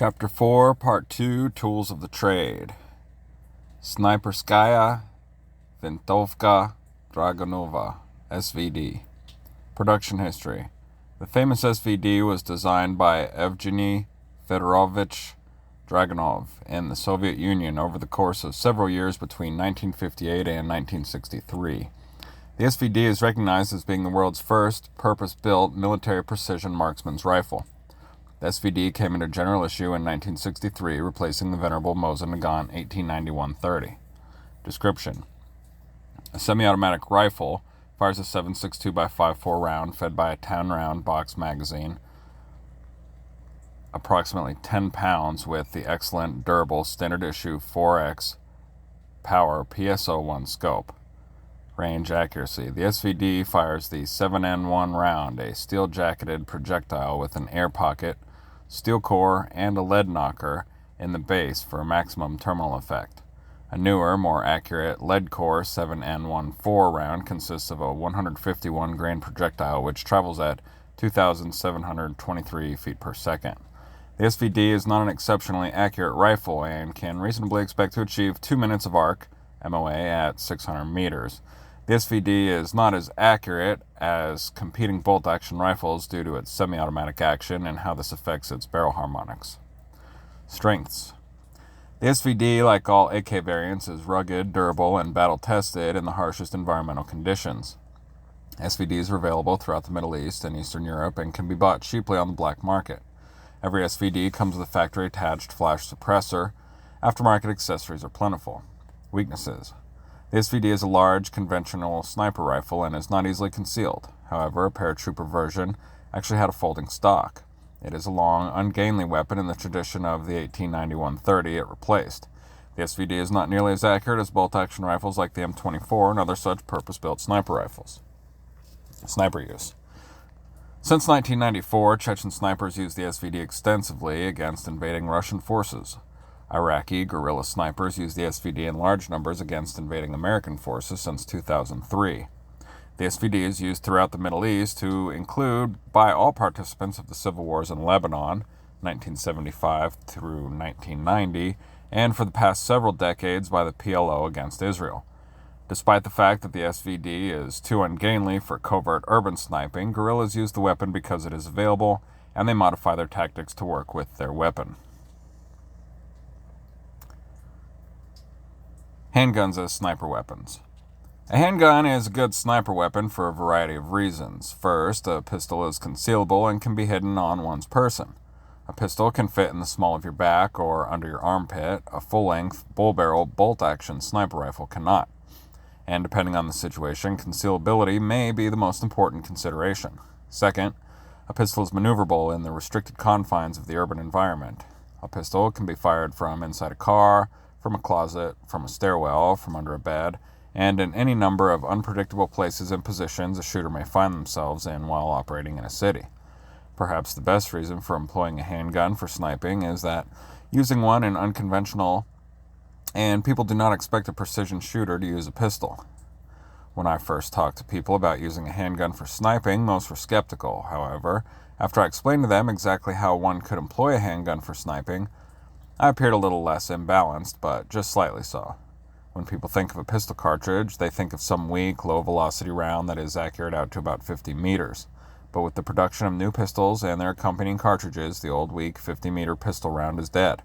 Chapter 4, Part 2, Tools of the Trade. Sniperskaya Vintovka Dragunova, SVD. Production history. The famous SVD was designed by Evgeny Fedorovich Dragunov in the Soviet Union over the course of several years between 1958 and 1963. The SVD is recognized as being the world's first purpose-built military precision marksman's rifle. The SVD came into general issue in 1963, replacing the venerable Mosin Nagant 1891-30. Description: a semi-automatic rifle fires a 7.62 x 5.4 round fed by a 10-round box magazine, approximately 10 pounds, with the excellent, durable, standard issue 4x power PSO-1 scope. Range accuracy. The SVD fires the 7N1 round, a steel-jacketed projectile with an air pocket, steel core, and a lead knocker in the base for maximum terminal effect. A newer, more accurate lead core 7N14 round consists of a 151 grain projectile which travels at 2,723 feet per second. The SVD is not an exceptionally accurate rifle and can reasonably expect to achieve 2 minutes of arc, MOA, at 600 meters. The SVD is not as accurate as competing bolt-action rifles due to its semi-automatic action and how this affects its barrel harmonics. Strengths. The SVD, like all AK variants, is rugged, durable, and battle-tested in the harshest environmental conditions. SVDs are available throughout the Middle East and Eastern Europe and can be bought cheaply on the black market. Every SVD comes with a factory-attached flash suppressor. Aftermarket accessories are plentiful. Weaknesses. The SVD is a large, conventional sniper rifle and is not easily concealed. However, a paratrooper version actually had a folding stock. It is a long, ungainly weapon in the tradition of the 1891-30 it replaced. The SVD is not nearly as accurate as bolt-action rifles like the M24 and other such purpose-built sniper rifles. Sniper use. Since 1994, Chechen snipers used the SVD extensively against invading Russian forces. Iraqi guerrilla snipers use the SVD in large numbers against invading American forces since 2003. The SVD is used throughout the Middle East to include by all participants of the civil wars in Lebanon, 1975 through 1990, and for the past several decades by the PLO against Israel. Despite the fact that the SVD is too ungainly for covert urban sniping, guerrillas use the weapon because it is available, and they modify their tactics to work with their weapon. Handguns as sniper weapons. A handgun is a good sniper weapon for a variety of reasons. First, a pistol is concealable and can be hidden on one's person. A pistol can fit in the small of your back or under your armpit. A full-length, bull-barrel, bolt-action sniper rifle cannot. And depending on the situation, concealability may be the most important consideration. Second, a pistol is maneuverable in the restricted confines of the urban environment. A pistol can be fired from inside a car, from a closet, from a stairwell, from under a bed, and in any number of unpredictable places and positions a shooter may find themselves in while operating in a city. Perhaps the best reason for employing a handgun for sniping is that using one is unconventional, and people do not expect a precision shooter to use a pistol. When I first talked to people about using a handgun for sniping, most were skeptical. However, after I explained to them exactly how one could employ a handgun for sniping, I appeared a little less imbalanced, but just slightly so. When people think of a pistol cartridge, they think of some weak, low-velocity round that is accurate out to about 50 meters. But with the production of new pistols and their accompanying cartridges, the old, weak 50-meter pistol round is dead.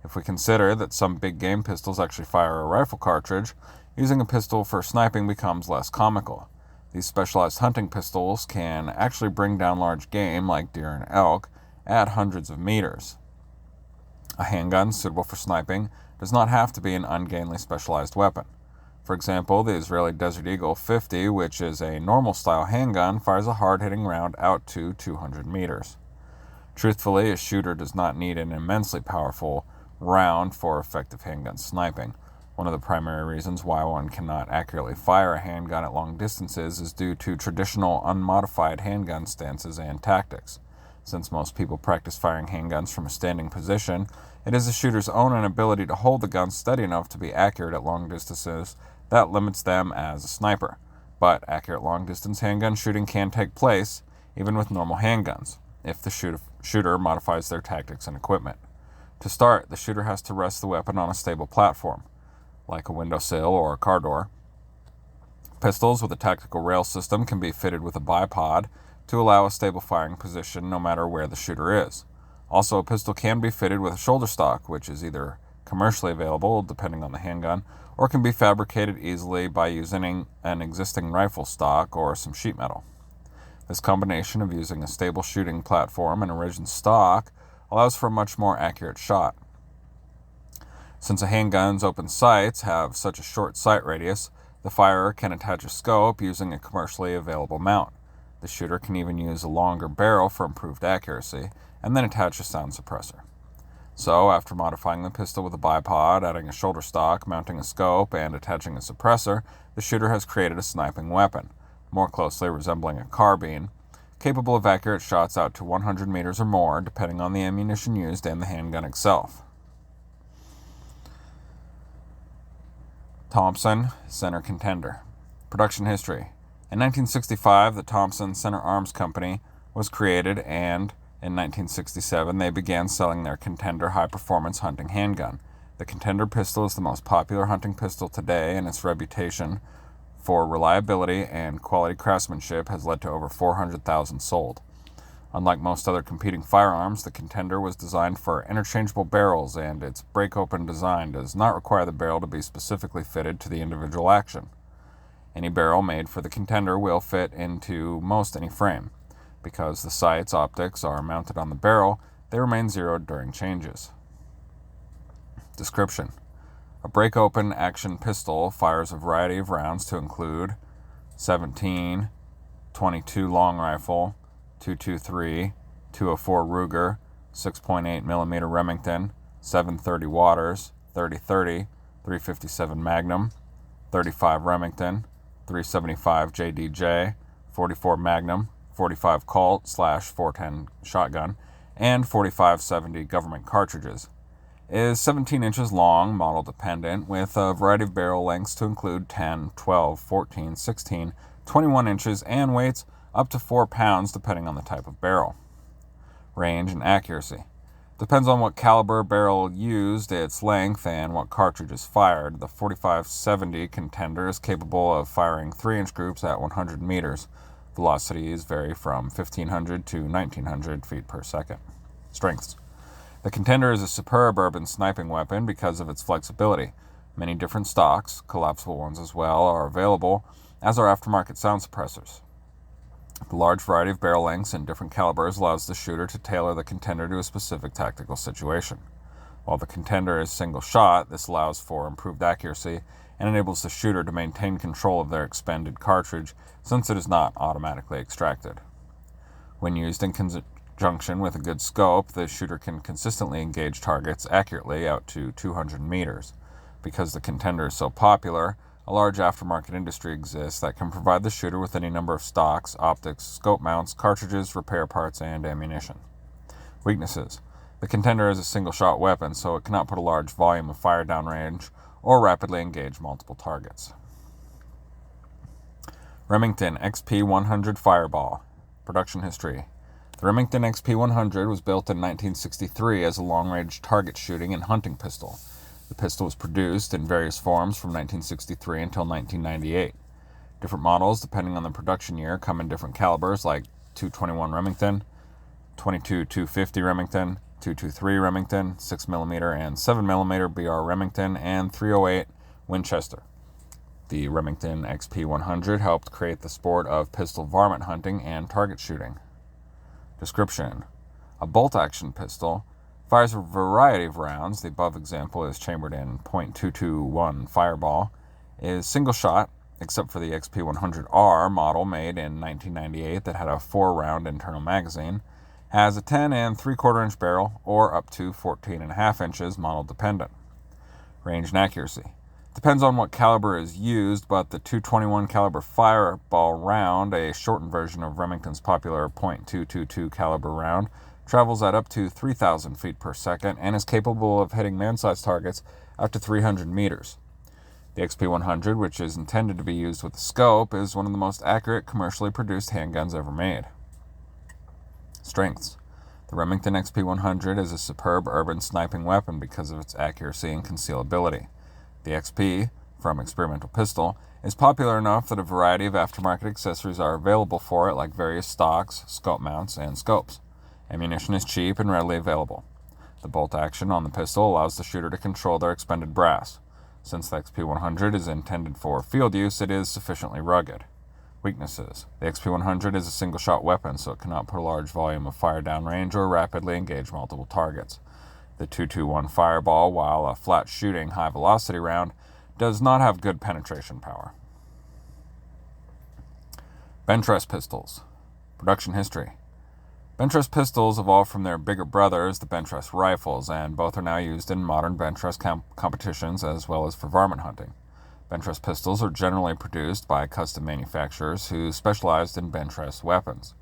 If we consider that some big-game pistols actually fire a rifle cartridge, using a pistol for sniping becomes less comical. These specialized hunting pistols can actually bring down large game, like deer and elk, at hundreds of meters. A handgun suitable for sniping does not have to be an ungainly specialized weapon. For example, the Israeli Desert Eagle 50, which is a normal-style handgun, fires a hard-hitting round out to 200 meters. Truthfully, a shooter does not need an immensely powerful round for effective handgun sniping. One of the primary reasons why one cannot accurately fire a handgun at long distances is due to traditional unmodified handgun stances and tactics. Since most people practice firing handguns from a standing position, it is the shooter's own inability to hold the gun steady enough to be accurate at long distances that limits them as a sniper. But accurate long-distance handgun shooting can take place, even with normal handguns, if the shooter modifies their tactics and equipment. To start, the shooter has to rest the weapon on a stable platform, like a windowsill or a car door. Pistols with a tactical rail system can be fitted with a bipod to allow a stable firing position no matter where the shooter is. Also, a pistol can be fitted with a shoulder stock, which is either commercially available, depending on the handgun, or can be fabricated easily by using an existing rifle stock or some sheet metal. This combination of using a stable shooting platform and a rigid stock allows for a much more accurate shot. Since a handgun's open sights have such a short sight radius, the firer can attach a scope using a commercially available mount. The shooter can even use a longer barrel for improved accuracy, and then attach a sound suppressor. So, after modifying the pistol with a bipod, adding a shoulder stock, mounting a scope, and attaching a suppressor, the shooter has created a sniping weapon, more closely resembling a carbine, capable of accurate shots out to 100 meters or more, depending on the ammunition used and the handgun itself. Thompson Center Contender. Production history. In 1965, the Thompson Center Arms Company was created, and in 1967 they began selling their Contender high-performance hunting handgun. The Contender pistol is the most popular hunting pistol today, and its reputation for reliability and quality craftsmanship has led to over 400,000 sold. Unlike most other competing firearms, the Contender was designed for interchangeable barrels, and its break-open design does not require the barrel to be specifically fitted to the individual action. Any barrel made for the Contender will fit into most any frame. Because the sights optics are mounted on the barrel, they remain zeroed during changes. Description: a break-open action pistol fires a variety of rounds to include 17, 22 long rifle, 223, 204 Ruger, 6.8mm Remington, 730 Waters, 30-30, 357 Magnum, 35 Remington, 375 JDJ, 44 Magnum, 45 Colt /410 shotgun, and 4570 government cartridges. Is 17 inches long, model dependent, with a variety of barrel lengths to include 10, 12, 14, 16, 21 inches, and weights up to 4 pounds depending on the type of barrel. Range and accuracy. Depends on what caliber barrel used, its length, and what cartridge is fired. The 4570 Contender is capable of firing 3-inch groups at 100 meters. Velocities vary from 1,500 to 1,900 feet per second. Strengths. The Contender is a superb urban sniping weapon because of its flexibility. Many different stocks, collapsible ones as well, are available, as are aftermarket sound suppressors. The large variety of barrel lengths and different calibers allows the shooter to tailor the Contender to a specific tactical situation. While the Contender is single shot, this allows for improved accuracy and enables the shooter to maintain control of their expended cartridge since it is not automatically extracted. When used in conjunction with a good scope, the shooter can consistently engage targets accurately out to 200 meters. Because the Contender is so popular, a large aftermarket industry exists that can provide the shooter with any number of stocks, optics, scope mounts, cartridges, repair parts, and ammunition. Weaknesses. The Contender is a single-shot weapon, so it cannot put a large volume of fire downrange or rapidly engage multiple targets. Remington XP100 Fireball. Production history. The Remington XP100 was built in 1963 as a long-range target shooting and hunting pistol. The pistol was produced in various forms from 1963 until 1998. Different models, depending on the production year, come in different calibers like .221 Remington, .22 250 Remington, .223 Remington, 6mm and 7mm BR Remington, and .308 Winchester. The Remington XP100 helped create the sport of pistol varmint hunting and target shooting. Description: a bolt-action pistol fires a variety of rounds. The above example is chambered in .221 Fireball, is single shot, except for the XP100R model made in 1998 that had a 4-round internal magazine, has a 10 3/4 inch barrel, or up to 14.5 inches, model dependent. Range and accuracy. Depends on what caliber is used, but the .221 caliber Fireball round, a shortened version of Remington's popular .222 caliber round, travels at up to 3,000 feet per second and is capable of hitting man-sized targets up to 300 meters. The XP100, which is intended to be used with a scope, is one of the most accurate commercially produced handguns ever made. Strengths. The Remington XP100 is a superb urban sniping weapon because of its accuracy and concealability. The XP, from Experimental Pistol, is popular enough that a variety of aftermarket accessories are available for it, like various stocks, scope mounts, and scopes. Ammunition is cheap and readily available. The bolt action on the pistol allows the shooter to control their expended brass. Since the XP100 is intended for field use, it is sufficiently rugged. Weaknesses. The XP100 is a single-shot weapon, so it cannot put a large volume of fire downrange or rapidly engage multiple targets. The .221 Fireball, while a flat-shooting, high-velocity round, does not have good penetration power. Bentress pistols. Production history. Bentress pistols evolved from their bigger brothers, the Bentress rifles, and both are now used in modern Bentress competitions as well as for varmint hunting. Bentress pistols are generally produced by custom manufacturers who specialized in Bentress weapons.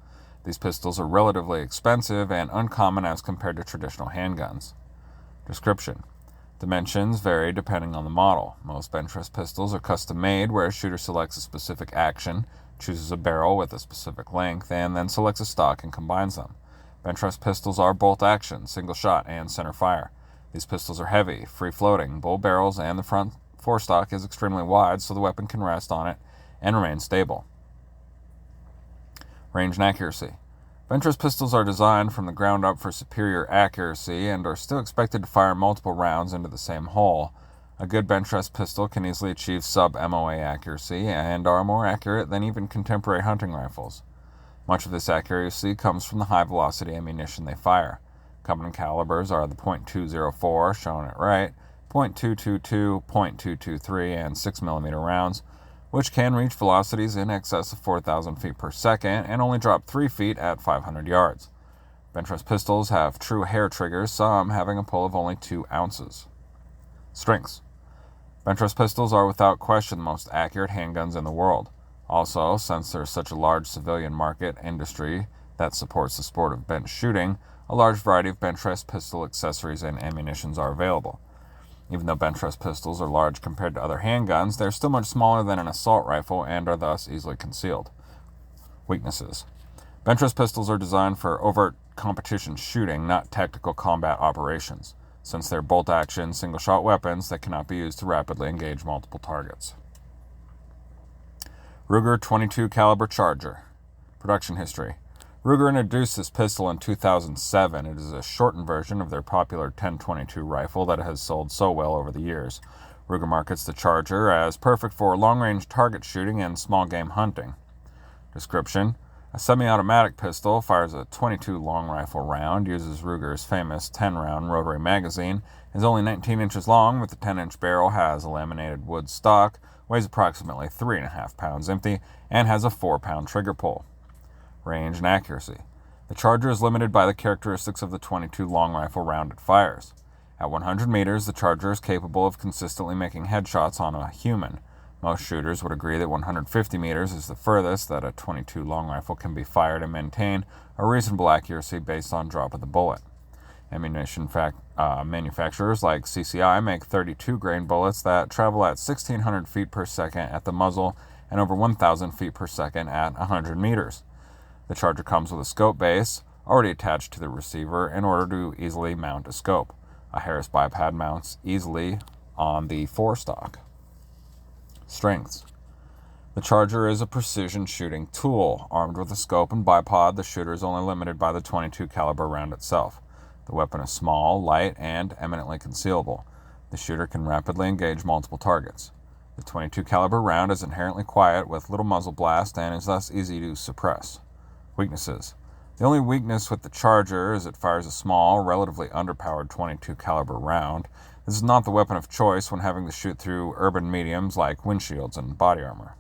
These pistols are relatively expensive and uncommon as compared to traditional handguns. Description. Dimensions vary depending on the model. Most Bentress pistols are custom made, where a shooter selects a specific action, chooses a barrel with a specific length, and then selects a stock and combines them. Bentress pistols are bolt action, single shot, and center fire. These pistols are heavy, free-floating, bull barrels, and the front forestock is extremely wide so the weapon can rest on it and remain stable. Range and accuracy. Bentress pistols are designed from the ground up for superior accuracy and are still expected to fire multiple rounds into the same hole. A good Bentress pistol can easily achieve sub-MOA accuracy and are more accurate than even contemporary hunting rifles. Much of this accuracy comes from the high-velocity ammunition they fire. Common calibers are the .204, shown at right, .222, .223, and 6mm rounds, which can reach velocities in excess of 4,000 feet per second and only drop 3 feet at 500 yards. Bentress pistols have true hair triggers, some having a pull of only 2 ounces. Strengths. Bentress pistols are without question the most accurate handguns in the world. Also, since there is such a large civilian market industry that supports the sport of bench shooting, a large variety of Bentress pistol accessories and ammunitions are available. Even though Bentress pistols are large compared to other handguns, they are still much smaller than an assault rifle and are thus easily concealed. Weaknesses. Bentress pistols are designed for overt competition shooting, not tactical combat operations. Since they're bolt-action, single-shot weapons, they cannot be used to rapidly engage multiple targets. Ruger .22 caliber Charger. Production history. Ruger introduced this pistol in 2007. It is a shortened version of their popular 10-22 rifle that has sold so well over the years. Ruger markets the Charger as perfect for long-range target shooting and small-game hunting. Description. A semi-automatic pistol fires a .22 long rifle round, uses Ruger's famous 10-round rotary magazine, is only 19 inches long with a 10-inch barrel, has a laminated wood stock, weighs approximately 3.5 pounds empty, and has a 4-pound trigger pull. Range and accuracy. The Charger is limited by the characteristics of the .22 long rifle round it fires. At 100 meters, the Charger is capable of consistently making headshots on a human. Most shooters would agree that 150 meters is the furthest that a .22 long rifle can be fired and maintain a reasonable accuracy based on drop of the bullet. Ammunition manufacturers like CCI make 32-grain bullets that travel at 1,600 feet per second at the muzzle and over 1,000 feet per second at 100 meters. The Charger comes with a scope base already attached to the receiver in order to easily mount a scope. A Harris bipod mounts easily on the forestock. Strengths. The Charger is a precision shooting tool. Armed with a scope and bipod, the shooter is only limited by the .22 caliber round itself. The weapon is small, light, and eminently concealable. The shooter can rapidly engage multiple targets. The .22 caliber round is inherently quiet with little muzzle blast and is thus easy to suppress. Weaknesses. The only weakness with the Charger is it fires a small, relatively underpowered .22 caliber round. This is not the weapon of choice when having to shoot through urban mediums like windshields and body armor.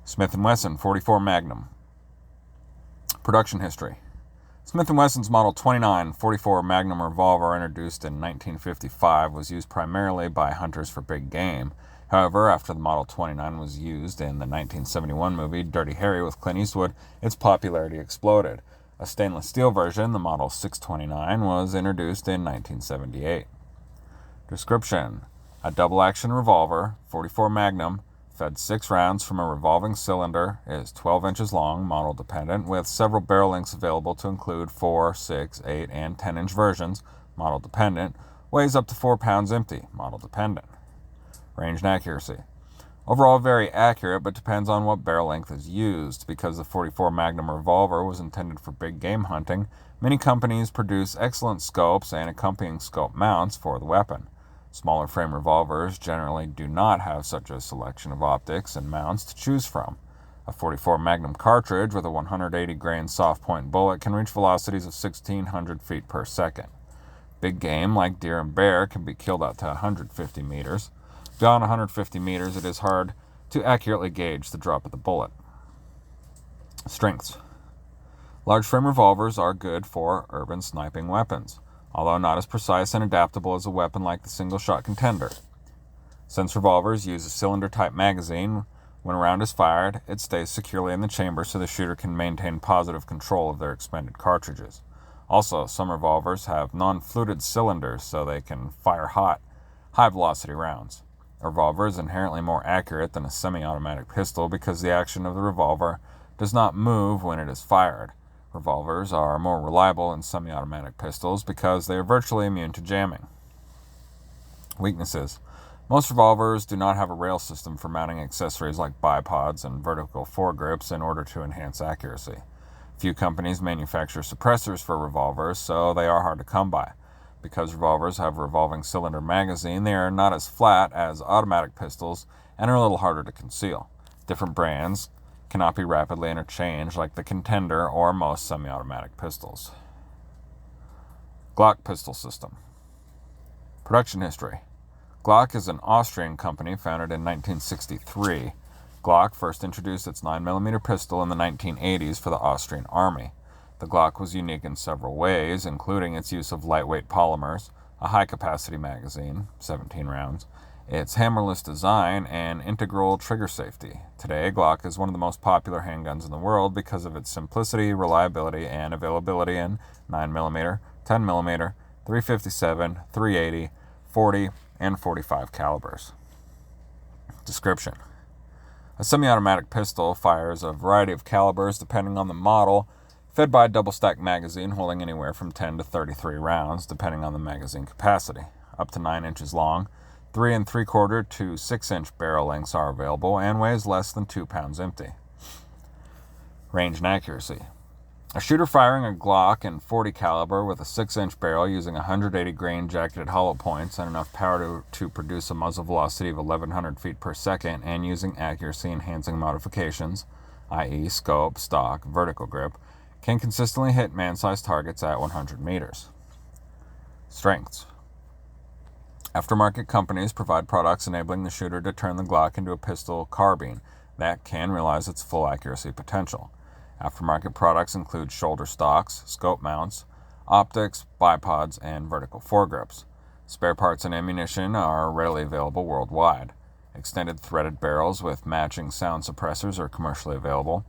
Smith & Wesson 44 Magnum. Production history. Smith & Wesson's Model 29 44 Magnum revolver, introduced in 1955, was used primarily by hunters for big game. However, after the Model 29 was used in the 1971 movie Dirty Harry with Clint Eastwood, its popularity exploded. A stainless steel version, the Model 629, was introduced in 1978. Description. A double-action revolver, .44 Magnum, Fed 6 rounds from a revolving cylinder, is 12 inches long, model dependent, with several barrel lengths available to include 4, 6, 8, and 10-inch versions, model dependent, weighs up to 4 pounds empty, model dependent. Range and accuracy. Overall very accurate, but depends on what barrel length is used. Because the .44 Magnum revolver was intended for big game hunting, many companies produce excellent scopes and accompanying scope mounts for the weapon. Smaller frame revolvers generally do not have such a selection of optics and mounts to choose from. A .44 Magnum cartridge with a 180 grain soft point bullet can reach velocities of 1,600 feet per second. Big game like deer and bear can be killed out to 150 meters. Beyond 150 meters, it is hard to accurately gauge the drop of the bullet. Strengths. Large frame revolvers are good for urban sniping weapons, although not as precise and adaptable as a weapon like the single-shot Contender. Since revolvers use a cylinder-type magazine, when a round is fired, it stays securely in the chamber so the shooter can maintain positive control of their expended cartridges. Also, some revolvers have non-fluted cylinders so they can fire high-velocity rounds. A revolver is inherently more accurate than a semi-automatic pistol because the action of the revolver does not move when it is fired. Revolvers are more reliable than semi-automatic pistols because they are virtually immune to jamming. Weaknesses. Most revolvers do not have a rail system for mounting accessories like bipods and vertical foregrips in order to enhance accuracy. Few companies manufacture suppressors for revolvers, so they are hard to come by. Because revolvers have a revolving cylinder magazine, they are not as flat as automatic pistols and are a little harder to conceal. Different brands cannot be rapidly interchanged like the Contender or most semi-automatic pistols. Glock pistol system. Production history. Glock is an Austrian company founded in 1963. Glock first introduced its 9mm pistol in the 1980s for the Austrian Army. The Glock was unique in several ways, including its use of lightweight polymers, a high-capacity magazine, 17 rounds, its hammerless design, and integral trigger safety. Today, Glock is one of the most popular handguns in the world because of its simplicity, reliability, and availability in 9mm, 10mm, .357, .380, .40, and .45 calibers. Description. A semi-automatic pistol fires a variety of calibers depending on the model, fed by a double-stack magazine holding anywhere from 10 to 33 rounds, depending on the magazine capacity. Up to 9 inches long, 3 3/4 to 6-inch barrel lengths are available, and weighs less than 2 pounds empty. Range and accuracy. A shooter firing a Glock in .40 caliber with a 6-inch barrel using 180 grain jacketed hollow points and enough power to produce a muzzle velocity of 1,100 feet per second, and using accuracy-enhancing modifications, i.e. scope, stock, vertical grip, can consistently hit man-sized targets at 100 meters. Strengths. Aftermarket companies provide products enabling the shooter to turn the Glock into a pistol carbine that can realize its full accuracy potential. Aftermarket products include shoulder stocks, scope mounts, optics, bipods, and vertical foregrips. Spare parts and ammunition are readily available worldwide. Extended threaded barrels with matching sound suppressors are commercially available.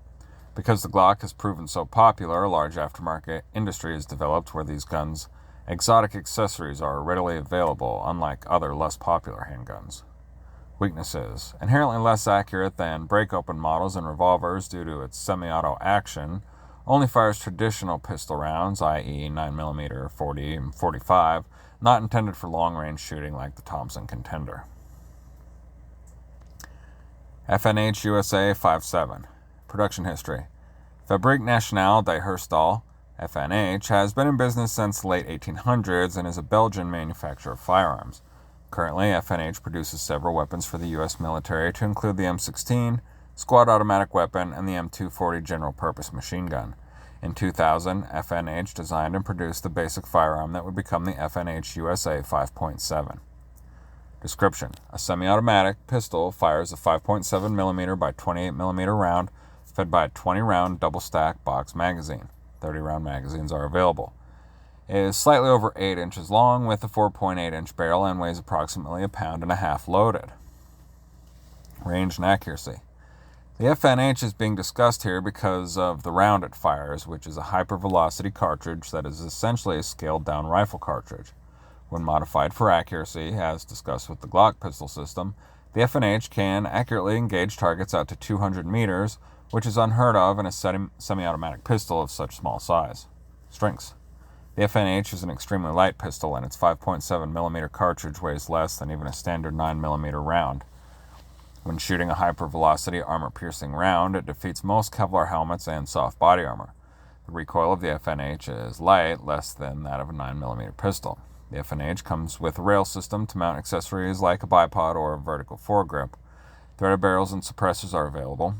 Because the Glock has proven so popular, a large aftermarket industry is developed where these guns' exotic accessories are readily available, unlike other less popular handguns. Weaknesses. Inherently less accurate than break-open models and revolvers due to its semi-auto action, only fires traditional pistol rounds, i.e. 9mm, 40, and 45, not intended for long-range shooting like the Thompson Contender. FNH USA 57. Production history. Fabrique Nationale de Herstal, FNH, has been in business since the late 1800s and is a Belgian manufacturer of firearms. Currently, FNH produces several weapons for the U.S. military to include the M16, squad automatic weapon, and the M240 general-purpose machine gun. In 2000, FNH designed and produced the basic firearm that would become the FNH USA 5.7. Description. A semi-automatic pistol fires a 5.7mm by 28mm round fed by a 20-round double-stack box magazine. 30-round magazines are available. It is slightly over 8 inches long with a 4.8-inch barrel and weighs approximately 1.5 pounds loaded. Range and accuracy. The FNH is being discussed here because of the round it fires, which is a hypervelocity cartridge that is essentially a scaled-down rifle cartridge. When modified for accuracy, as discussed with the Glock pistol system, The FNH can accurately engage targets out to 200 meters, which is unheard of in a semi-automatic pistol of such small size. Strengths. The FNH is an extremely light pistol, and its 5.7mm cartridge weighs less than even a standard 9mm round. When shooting a hypervelocity armor-piercing round, it defeats most Kevlar helmets and soft body armor. The recoil of the FNH is light, less than that of a 9mm pistol. The FNH comes with a rail system to mount accessories like a bipod or a vertical foregrip. Threaded barrels and suppressors are available.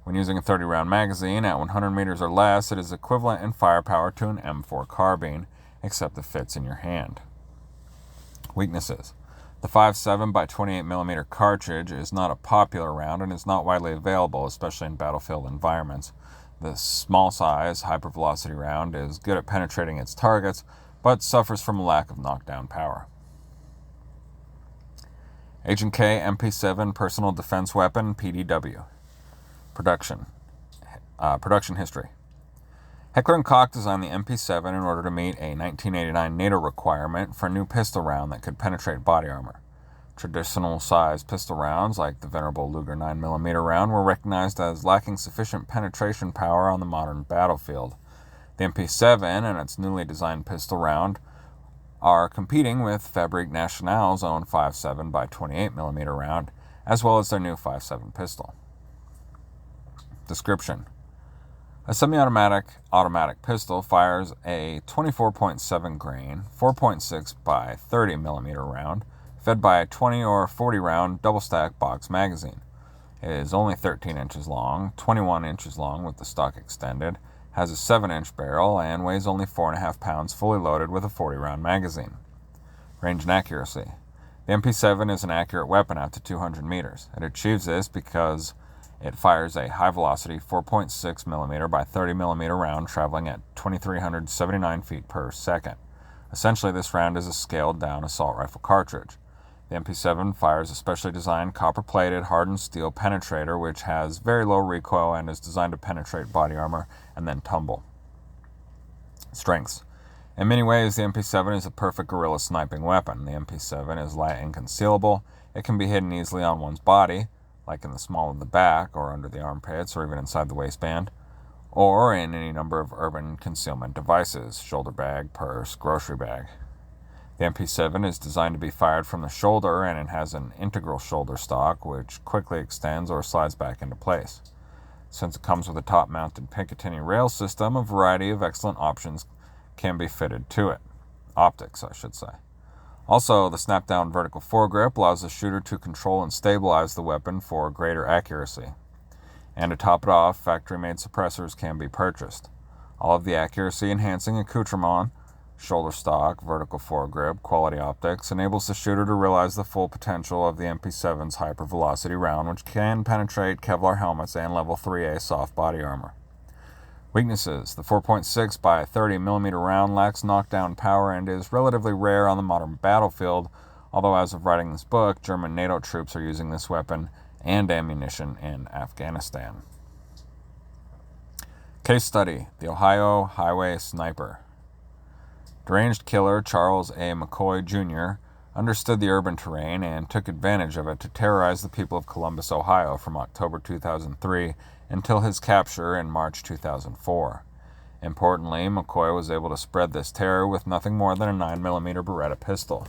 When using a 30-round magazine at 100 meters or less, it is equivalent in firepower to an M4 carbine, except it fits in your hand. Weaknesses. The 5.7 by 28mm cartridge is not a popular round and is not widely available, especially in battlefield environments. The small size, hypervelocity round is good at penetrating its targets, but suffers from a lack of knockdown power. Agent K MP7 Personal Defense Weapon, PDW. Production history. Heckler & Koch designed the MP7 in order to meet a 1989 NATO requirement for a new pistol round that could penetrate body armor. Traditional-sized pistol rounds, like the venerable Luger 9mm round, were recognized as lacking sufficient penetration power on the modern battlefield. The MP7 and its newly designed pistol round are competing with Fabrique Nationale's own 5.7 by 28mm round, as well as their new 5.7 pistol. Description. A semi-automatic pistol fires a 24.7 grain, 4.6 by 30mm round, fed by a 20 or 40 round double-stack box magazine. It is only 13 inches long, 21 inches long with the stock extended, has a 7-inch barrel, and weighs only 4.5 pounds fully loaded with a 40-round magazine. Range and accuracy. The MP7 is an accurate weapon out to 200 meters. It achieves this because it fires a high-velocity 4.6mm by 30mm round traveling at 2,379 feet per second. Essentially, this round is a scaled-down assault rifle cartridge. The MP7 fires a specially designed copper-plated hardened steel penetrator which has very low recoil and is designed to penetrate body armor and then tumble. Strengths. In many ways, the MP7 is a perfect guerrilla sniping weapon. The MP7 is light and concealable. It can be hidden easily on one's body, like in the small of the back or under the armpits or even inside the waistband, or in any number of urban concealment devices, shoulder bag, purse, grocery bag. The MP7 is designed to be fired from the shoulder, and it has an integral shoulder stock which quickly extends or slides back into place. Since it comes with a top-mounted Picatinny rail system, a variety of excellent options can be fitted to it. Optics, I should say. Also, the snap-down vertical foregrip allows the shooter to control and stabilize the weapon for greater accuracy. And to top it off, factory-made suppressors can be purchased. All of the accuracy-enhancing accoutrement, shoulder stock, vertical foregrip, quality optics, enables the shooter to realize the full potential of the MP7's hypervelocity round, which can penetrate Kevlar helmets and level 3A soft body armor. Weaknesses. The 4.6 by 30mm round lacks knockdown power and is relatively rare on the modern battlefield, although as of writing this book, German NATO troops are using this weapon and ammunition in Afghanistan. Case study. The Ohio Highway Sniper. Deranged killer Charles A. McCoy, Jr. understood the urban terrain and took advantage of it to terrorize the people of Columbus, Ohio from October 2003 until his capture in March 2004. Importantly, McCoy was able to spread this terror with nothing more than a 9mm Beretta pistol.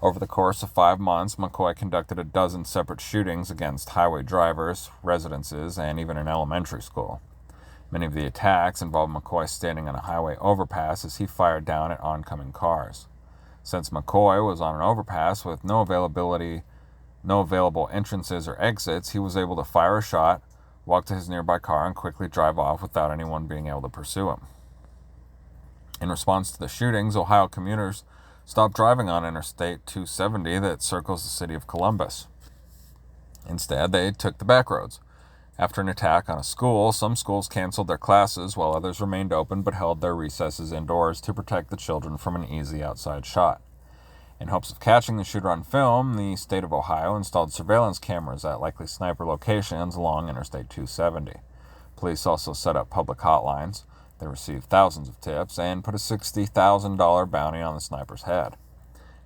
Over the course of 5 months, McCoy conducted a dozen separate shootings against highway drivers, residences, and even an elementary school. Many of the attacks involved McCoy standing on a highway overpass as he fired down at oncoming cars. Since McCoy was on an overpass with no available entrances or exits, he was able to fire a shot, walk to his nearby car, and quickly drive off without anyone being able to pursue him. In response to the shootings, Ohio commuters stopped driving on Interstate 270 that circles the city of Columbus. Instead, they took the back roads. After an attack on a school, some schools canceled their classes while others remained open but held their recesses indoors to protect the children from an easy outside shot. In hopes of catching the shooter on film, the state of Ohio installed surveillance cameras at likely sniper locations along Interstate 270. Police also set up public hotlines. They received thousands of tips and put a $60,000 bounty on the sniper's head.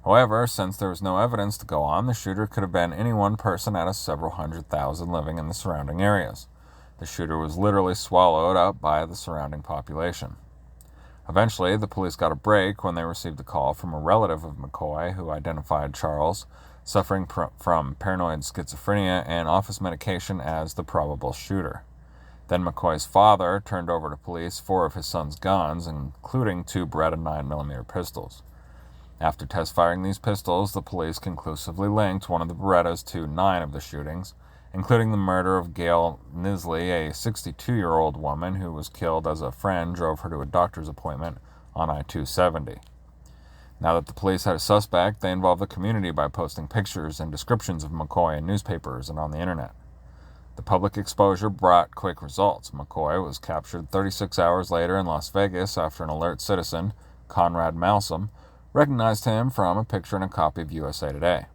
However, since there was no evidence to go on, the shooter could have been any one person out of several 100,000 living in the surrounding areas. The shooter was literally swallowed up by the surrounding population. Eventually, the police got a break when they received a call from a relative of McCoy who identified Charles, suffering from paranoid schizophrenia and office medication, as the probable shooter. Then McCoy's father turned over to police 4 of his son's guns, including 2 Beretta 9mm pistols. After test firing these pistols, the police conclusively linked one of the Berettas to 9 of the shootings, including the murder of Gail Nisley, a 62-year-old woman who was killed as a friend drove her to a doctor's appointment on I-270. Now that the police had a suspect, they involved the community by posting pictures and descriptions of McCoy in newspapers and on the internet. The public exposure brought quick results. McCoy was captured 36 hours later in Las Vegas after an alert citizen, Conrad Malsom, recognized him from a picture and a copy of USA Today.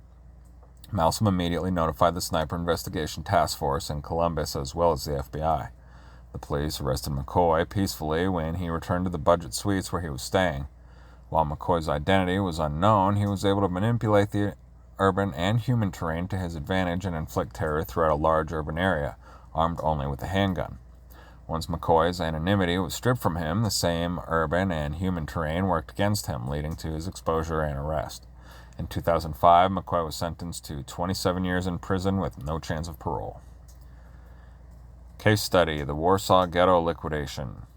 Malsom immediately notified the Sniper Investigation Task Force in Columbus as well as the FBI. The police arrested McCoy peacefully when he returned to the budget suites where he was staying. While McCoy's identity was unknown, he was able to manipulate the urban and human terrain to his advantage and inflict terror throughout a large urban area, armed only with a handgun. Once McCoy's anonymity was stripped from him, the same urban and human terrain worked against him, leading to his exposure and arrest. In 2005, McCoy was sentenced to 27 years in prison with no chance of parole. Case study: the Warsaw Ghetto liquidation.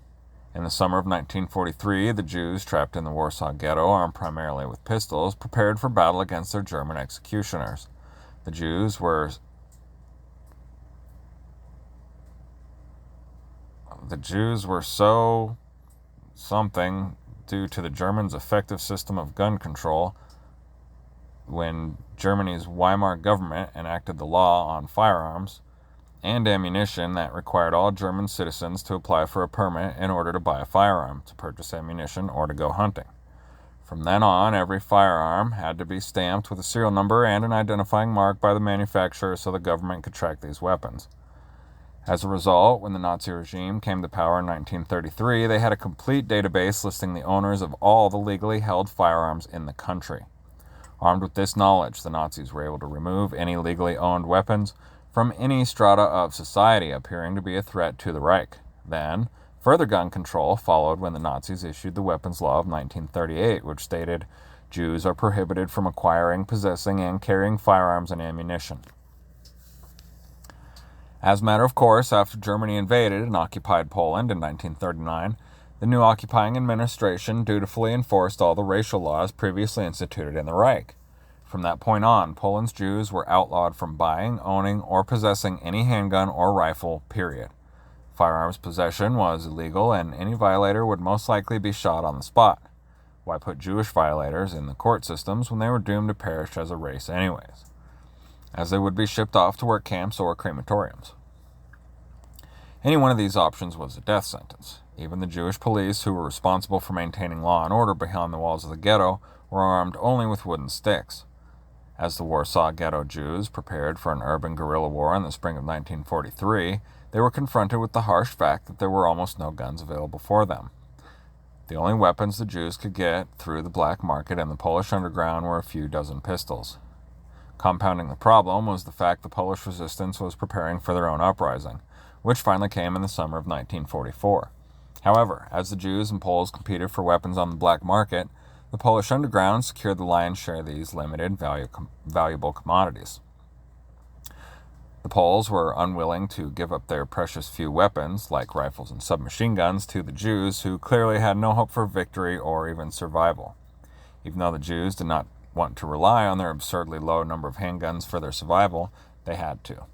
In the summer of 1943, the Jews trapped in the Warsaw Ghetto, armed primarily with pistols, prepared for battle against their German executioners. The Jews were so something due to the Germans' effective system of gun control when Germany's Weimar government enacted the law on firearms and ammunition that required all German citizens to apply for a permit in order to buy a firearm, to purchase ammunition, or to go hunting. From then on, every firearm had to be stamped with a serial number and an identifying mark by the manufacturer so the government could track these weapons. As a result, when the Nazi regime came to power in 1933, they had a complete database listing the owners of all the legally held firearms in the country. Armed with this knowledge, the Nazis were able to remove any legally owned weapons from any strata of society appearing to be a threat to the Reich. Then, further gun control followed when the Nazis issued the Weapons Law of 1938, which stated Jews are prohibited from acquiring, possessing, and carrying firearms and ammunition. As a matter of course, after Germany invaded and occupied Poland in 1939, the new occupying administration dutifully enforced all the racial laws previously instituted in the Reich. From that point on, Poland's Jews were outlawed from buying, owning, or possessing any handgun or rifle, period. Firearms possession was illegal, and any violator would most likely be shot on the spot. Why put Jewish violators in the court systems when they were doomed to perish as a race anyways, as they would be shipped off to work camps or crematoriums? Any one of these options was a death sentence. Even the Jewish police, who were responsible for maintaining law and order behind the walls of the ghetto, were armed only with wooden sticks. As the Warsaw Ghetto Jews prepared for an urban guerrilla war in the spring of 1943, they were confronted with the harsh fact that there were almost no guns available for them. The only weapons the Jews could get through the black market and the Polish underground were a few dozen pistols. Compounding the problem was the fact the Polish resistance was preparing for their own uprising, which finally came in the summer of 1944. However, as the Jews and Poles competed for weapons on the black market, the Polish underground secured the lion's share of these limited valuable commodities. The Poles were unwilling to give up their precious few weapons, like rifles and submachine guns, to the Jews, who clearly had no hope for victory or even survival. Even though the Jews did not want to rely on their absurdly low number of handguns for their survival, they had to.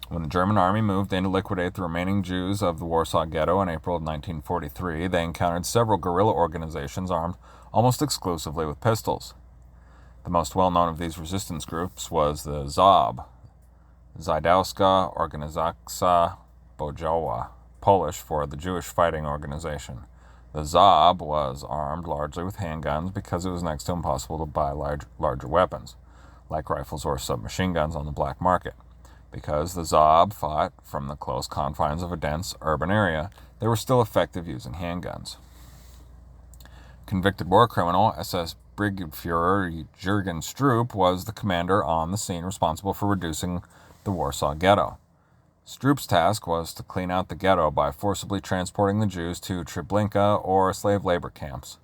When the German army moved in to liquidate the remaining Jews of the Warsaw Ghetto in April of 1943, they encountered several guerrilla organizations armed almost exclusively with pistols. The most well-known of these resistance groups was the ZOB, Żydowska Organizacja Bojowa, Polish for the Jewish Fighting Organization. The ZOB was armed largely with handguns because it was next to impossible to buy larger weapons, like rifles or submachine guns, on the black market. Because the ZOB fought from the close confines of a dense urban area, they were still effective using handguns. Convicted war criminal SS Brigadier Jürgen Stroop was the commander on the scene responsible for reducing the Warsaw Ghetto. Stroop's task was to clean out the ghetto by forcibly transporting the Jews to Treblinka or slave labor camps.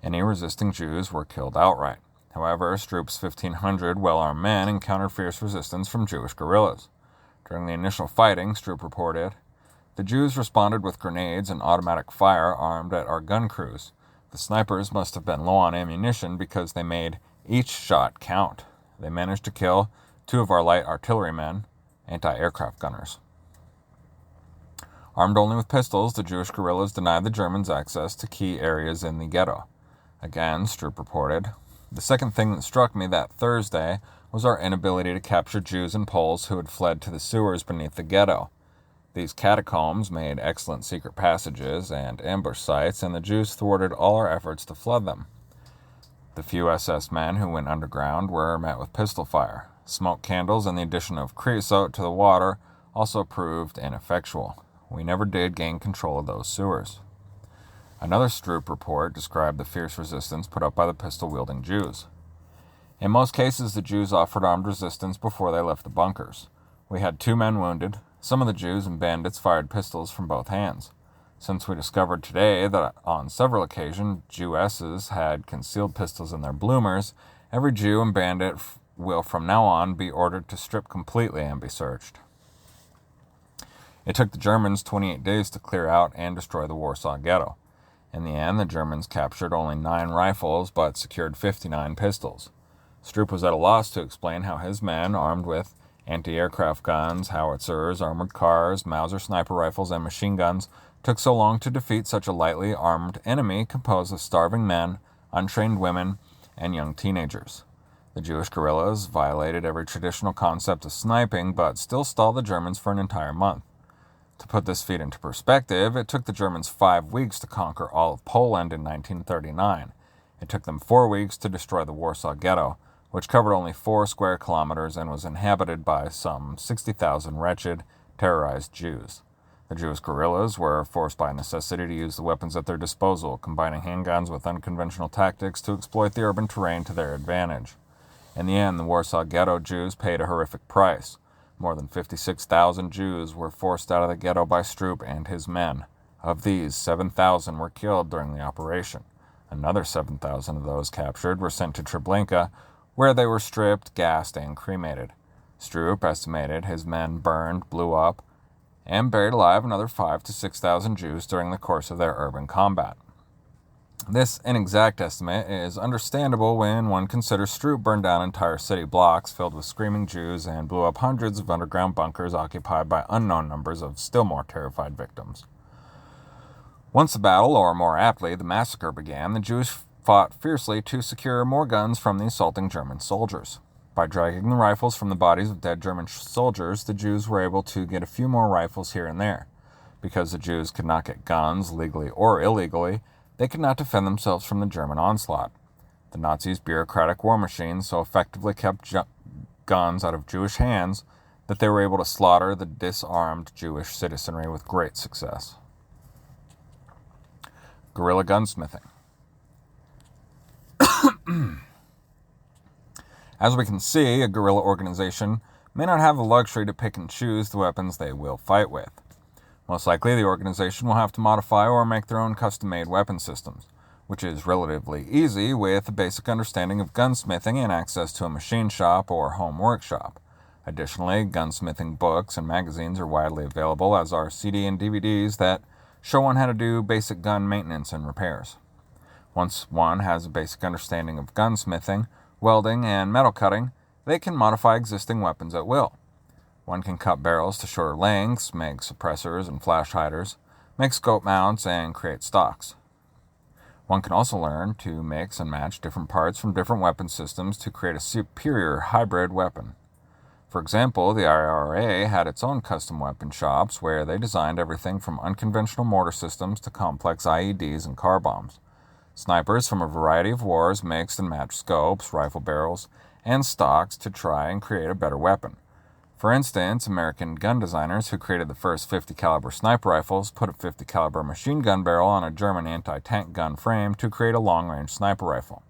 Any resisting Jews were killed outright. However, Stroop's 1,500 well-armed men encountered fierce resistance from Jewish guerrillas. During the initial fighting, Stroop reported, "The Jews responded with grenades and automatic fire armed at our gun crews. The snipers must have been low on ammunition because they made each shot count. They managed to kill 2 of our light artillerymen, anti-aircraft gunners." Armed only with pistols, the Jewish guerrillas denied the Germans access to key areas in the ghetto. Again, Stroop reported, "The second thing that struck me that Thursday was our inability to capture Jews and Poles who had fled to the sewers beneath the ghetto. These catacombs made excellent secret passages and ambush sites, and the Jews thwarted all our efforts to flood them. The few SS men who went underground were met with pistol fire. Smoke candles and the addition of creosote to the water also proved ineffectual. We never did gain control of those sewers." Another Stroop report described the fierce resistance put up by the pistol-wielding Jews. "In most cases, the Jews offered armed resistance before they left the bunkers. We had 2 men wounded. Some of the Jews and bandits fired pistols from both hands. Since we discovered today that on several occasions Jewesses had concealed pistols in their bloomers, every Jew and bandit will from now on be ordered to strip completely and be searched." It took the Germans 28 days to clear out and destroy the Warsaw Ghetto. In the end, the Germans captured only 9 rifles but secured 59 pistols. Stroop was at a loss to explain how his men, armed with anti-aircraft guns, howitzers, armored cars, Mauser sniper rifles, and machine guns, took so long to defeat such a lightly armed enemy composed of starving men, untrained women, and young teenagers. The Jewish guerrillas violated every traditional concept of sniping, but still stalled the Germans for an entire month. To put this feat into perspective, it took the Germans 5 weeks to conquer all of Poland in 1939. It took them 4 weeks to destroy the Warsaw Ghetto, which covered only 4 square kilometers and was inhabited by some 60,000 wretched, terrorized Jews. The Jewish guerrillas were forced by necessity to use the weapons at their disposal, combining handguns with unconventional tactics to exploit the urban terrain to their advantage. In the end, the Warsaw Ghetto Jews paid a horrific price. More than 56,000 Jews were forced out of the ghetto by Stroop and his men. Of these, 7,000 were killed during the operation. Another 7,000 of those captured were sent to Treblinka, where they were stripped, gassed, and cremated. Stroop estimated his men burned, blew up, and buried alive another 5,000 to 6,000 Jews during the course of their urban combat. This inexact estimate is understandable when one considers Stroop burned down entire city blocks filled with screaming Jews and blew up hundreds of underground bunkers occupied by unknown numbers of still more terrified victims. Once the battle, or more aptly, the massacre began, the Jews fought fiercely to secure more guns from the assaulting German soldiers. By dragging the rifles from the bodies of dead German soldiers, the Jews were able to get a few more rifles here and there. Because the Jews could not get guns, legally or illegally, they could not defend themselves from the German onslaught. The Nazis' bureaucratic war machine so effectively kept guns out of Jewish hands that they were able to slaughter the disarmed Jewish citizenry with great success. Guerrilla gunsmithing. As we can see, a guerrilla organization may not have the luxury to pick and choose the weapons they will fight with. Most likely, the organization will have to modify or make their own custom-made weapon systems, which is relatively easy with a basic understanding of gunsmithing and access to a machine shop or home workshop. Additionally, gunsmithing books and magazines are widely available, as are CD and DVDs that show one how to do basic gun maintenance and repairs. Once one has a basic understanding of gunsmithing, welding, and metal cutting, they can modify existing weapons at will. One can cut barrels to shorter lengths, make suppressors and flash hiders, make scope mounts, and create stocks. One can also learn to mix and match different parts from different weapon systems to create a superior hybrid weapon. For example, the IRA had its own custom weapon shops where they designed everything from unconventional mortar systems to complex IEDs and car bombs. Snipers from a variety of wars mixed and matched scopes, rifle barrels, and stocks to try and create a better weapon. For instance, American gun designers who created the first 50 caliber sniper rifles put a 50 caliber machine gun barrel on a German anti-tank gun frame to create a long-range sniper rifle.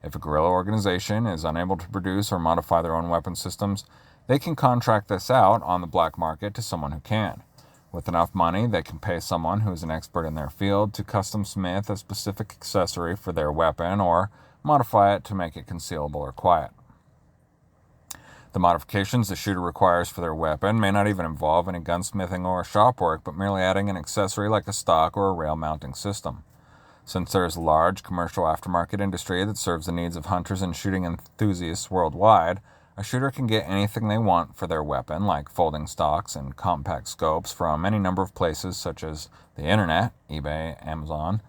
If a guerrilla organization is unable to produce or modify their own weapon systems, they can contract this out on the black market to someone who can. With enough money, they can pay someone who is an expert in their field to custom smith a specific accessory for their weapon or modify it to make it concealable or quiet. The modifications the shooter requires for their weapon may not even involve any gunsmithing or shop work, but merely adding an accessory like a stock or a rail mounting system. Since there is a large commercial aftermarket industry that serves the needs of hunters and shooting enthusiasts worldwide, a shooter can get anything they want for their weapon, like folding stocks and compact scopes, from any number of places such as the internet, eBay, Amazon,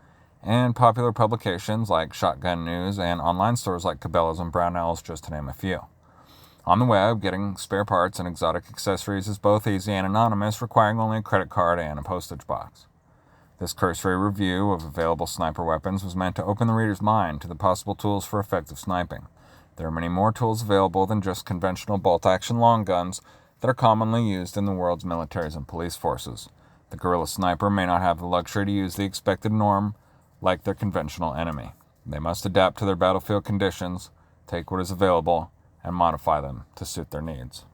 and popular publications like Shotgun News and online stores like Cabela's and Brownells, just to name a few. On the web, getting spare parts and exotic accessories is both easy and anonymous, requiring only a credit card and a postage box. This cursory review of available sniper weapons was meant to open the reader's mind to the possible tools for effective sniping. There are many more tools available than just conventional bolt-action long guns that are commonly used in the world's militaries and police forces. The guerrilla sniper may not have the luxury to use the expected norm like their conventional enemy. They must adapt to their battlefield conditions, take what is available, and modify them to suit their needs.